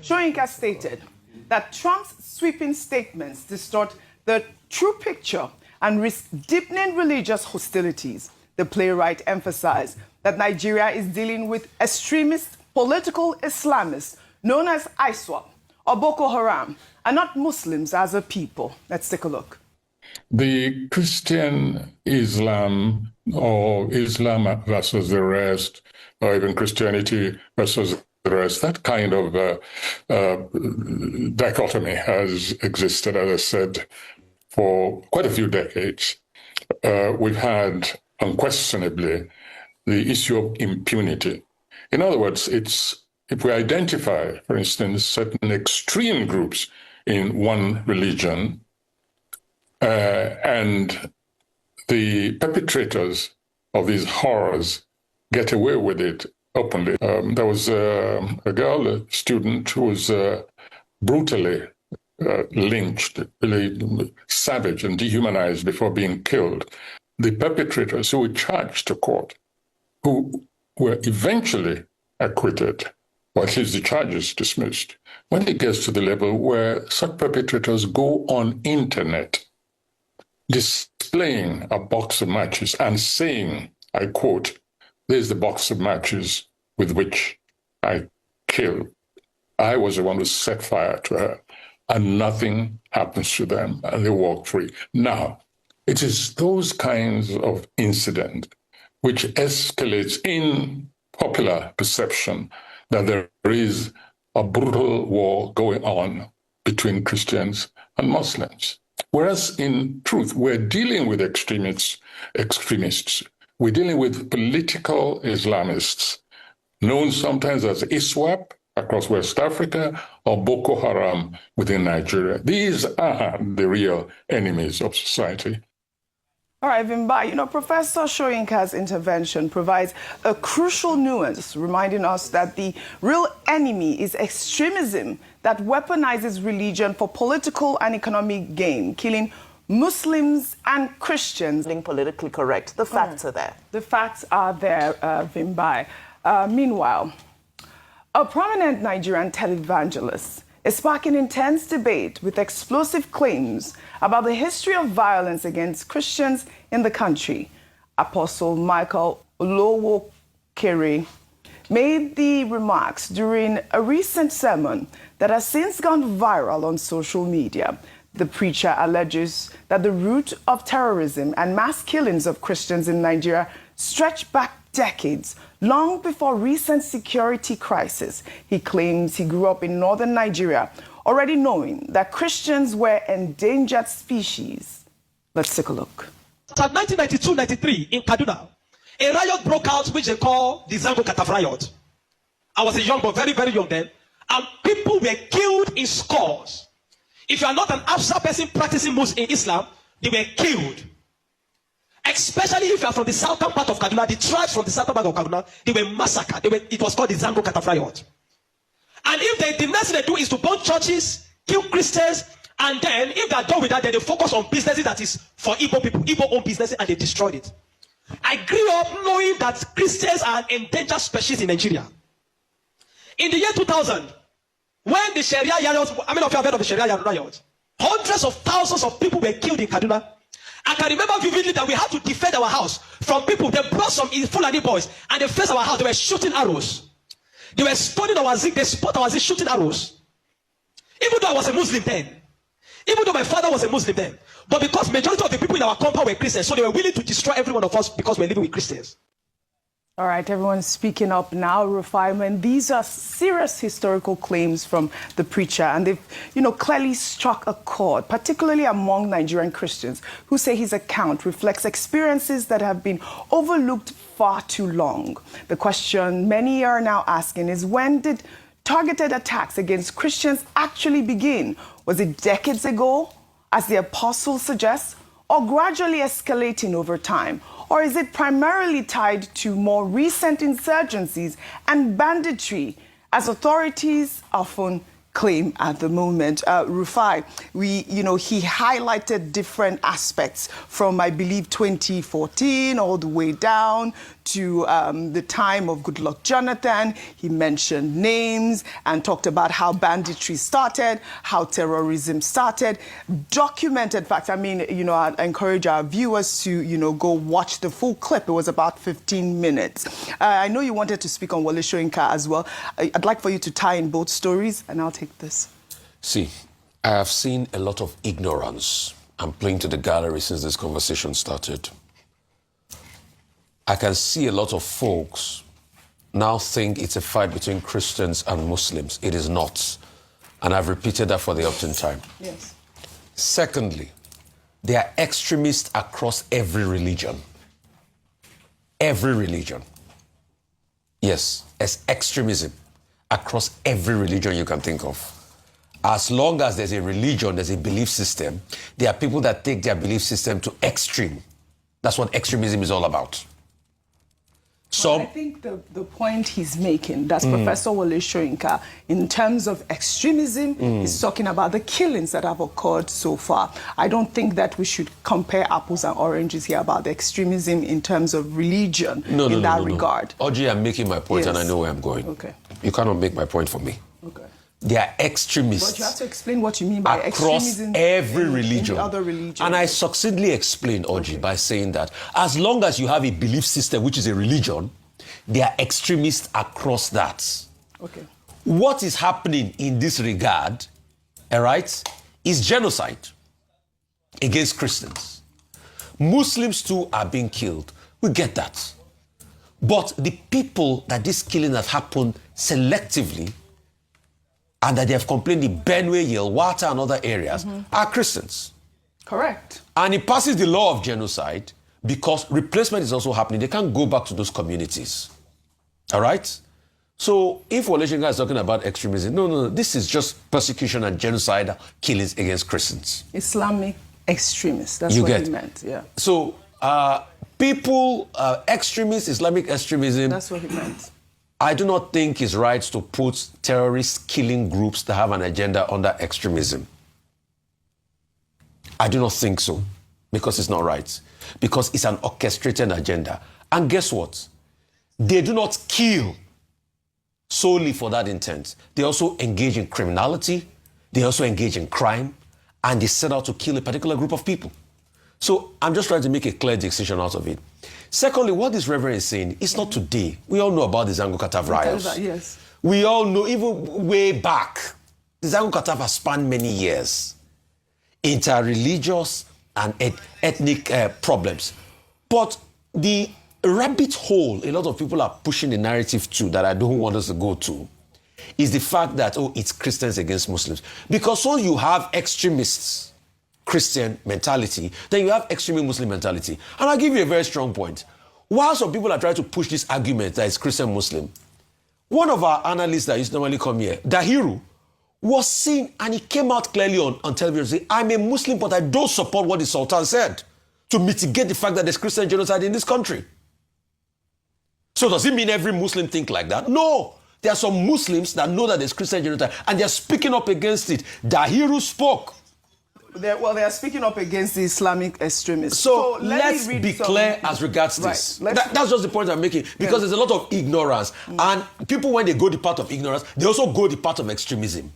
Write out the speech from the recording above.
Shonika stated that Trump's sweeping statements distort the true picture and risk deepening religious hostilities. The playwright emphasized that Nigeria is dealing with extremist political Islamists known as ISWAP or Boko Haram, and not Muslims as a people. Let's take a look. The Christian Islam or Islam versus the rest, or even Christianity versus the rest, that kind of dichotomy has existed, as I said, for quite a few decades. We've had unquestionably the issue of impunity. In other words, if we identify, for instance, certain extreme groups in one religion, and the perpetrators of these horrors get away with it openly. There was a student, who was brutally lynched, really savage and dehumanized before being killed. The perpetrators who were charged to court, who were eventually acquitted, or at least the charges dismissed, when it gets to the level where such perpetrators go on internet displaying a box of matches and saying, I quote, "There's the box of matches with which I killed. I was the one who set fire to her," and nothing happens to them and they walk free. Now, it is those kinds of incidents which escalates in popular perception that there is a brutal war going on between Christians and Muslims. Whereas in truth, we're dealing with extremists. We're dealing with political Islamists, known sometimes as ISWAP across West Africa or Boko Haram within Nigeria. These are the real enemies of society. All right, Vimba, Professor Shoyinka's intervention provides a crucial nuance, reminding us that the real enemy is extremism that weaponizes religion for political and economic gain, killing Muslims and Christians. Being politically correct. The facts are there. The facts are there, Vimba. Meanwhile, a prominent Nigerian televangelist is sparking intense debate with explosive claims about the history of violence against Christians in the country. Apostle Michael Olowokere made the remarks during a recent sermon that has since gone viral on social media. The preacher alleges that the root of terrorism and mass killings of Christians in Nigeria stretch back decades, long before recent security crisis. He claims he grew up in northern Nigeria, already knowing that Christians were endangered species. Let's take a look. In 1992-93 in Kaduna, a riot broke out which they call the Zango Kataf riot. I was a young boy, very, very young then, and people were killed in scores. If you are not an Afsa person practicing Muslim in Islam, they were killed. Especially if you are from the southern part of Kaduna, the tribes from the southern part of Kaduna, they were massacred. It was called the Zango Kataf riot. And if the next thing they do is to burn churches, kill Christians, and then if they are done with that, then they focus on businesses that is for Igbo people, Igbo-owned businesses, and they destroyed it. I grew up knowing that Christians are an endangered species in Nigeria. In the year 2000, when the Sharia riots, how many of you have heard of the Sharia riots? Hundreds of thousands of people were killed in Kaduna. I can remember vividly that we had to defend our house from people. They brought some Fulani boys and they faced our house. They were shooting arrows. They were stoning our zinc. They spot our zinc, shooting arrows. Even though I was a Muslim then, even though my father was a Muslim then, but because majority of the people in our compound were Christians, so they were willing to destroy every one of us because we're living with Christians. All right, everyone's speaking up now, Refinement. These are serious historical claims from the preacher, and they've, clearly struck a chord, particularly among Nigerian Christians who say his account reflects experiences that have been overlooked far too long. The question many are now asking is, when did targeted attacks against Christians actually begin? Was it decades ago, as the apostle suggests, or gradually escalating over time? Or is it primarily tied to more recent insurgencies and banditry, as authorities often claim at the moment. Rufai, he highlighted different aspects from, I believe, 2014 all the way down to the time of Goodluck Jonathan. He mentioned names and talked about how banditry started, how terrorism started, documented facts. I mean, I encourage our viewers to, go watch the full clip. It was about 15 minutes. I know you wanted to speak on Wole Shonika as well. I'd like for you to tie in both stories, and I'll take this. See, I have seen a lot of ignorance. I'm playing to the gallery since this conversation started. I can see a lot of folks now think it's a fight between Christians and Muslims. It is not. And I've repeated that for the upton time. Yes. Secondly, there are extremists across every religion. Every religion. Yes, as extremism across every religion you can think of. As long as there's a religion, there's a belief system, there are people that take their belief system to extreme. That's what extremism is all about. I think the point he's making, that's Professor Wole Shonika, in terms of extremism, is talking about the killings that have occurred so far. I don't think that we should compare apples and oranges here about the extremism in terms of religion in that regard. Oji, I'm making my point, Yes. and I know where I'm going. Okay. You cannot make my point for me. Okay. They are extremists. But you have to explain what you mean by across extremism every in religion. the other religions. And I succinctly explained, Oji, by saying that as long as you have a belief system, which is a religion, there are extremists across that. Okay. What is happening in this regard, all right, is genocide against Christians. Muslims too are being killed. We get that. But the people that this killing has happened selectively and that they have complained in Benue, Yelwata, and other areas are Christians. Correct. And it passes the law of genocide because replacement is also happening. They can't go back to those communities. All right? So if Wole Shonika is talking about extremism, no, this is just persecution and genocide killings against Christians. Islamic extremists. That's what he meant. Yeah. So extremists, Islamic extremism, That's what he meant. I do not think it's right to put terrorist killing groups that have an agenda under extremism. I do not think so, because it's not right. Because it's an orchestrated agenda. And guess what? They do not kill solely for that intent. They also engage in criminality, they also engage in crime, and they set out to kill a particular group of people. So I'm just trying to make a clear decision out of it. Secondly, what this reverend is saying, it's not today. We all know about the Zango Katav riots. Yes. We all know, even way back, the Zango Katav has spanned many years. Interreligious and ethnic problems. But the rabbit hole a lot of people are pushing the narrative to that I don't want us to go to is the fact that, it's Christians against Muslims. Because so you have extremists Christian mentality, then you have extreme Muslim mentality. And I'll give you a very strong point. While some people are trying to push this argument that it's Christian Muslim, one of our analysts that used to normally come here, Dahiru, was seen and he came out clearly on television saying, I'm a Muslim, but I don't support what the Sultan said to mitigate the fact that there's Christian genocide in this country. So does it mean every Muslim think like that? No. There are some Muslims that know that there's Christian genocide and they're speaking up against it. Dahiru spoke. They are speaking up against the Islamic extremists. So let's be clear as regards this. That's just the point I'm making. Because there's a lot of ignorance. And people, when they go the path of ignorance, they also go the path of extremism.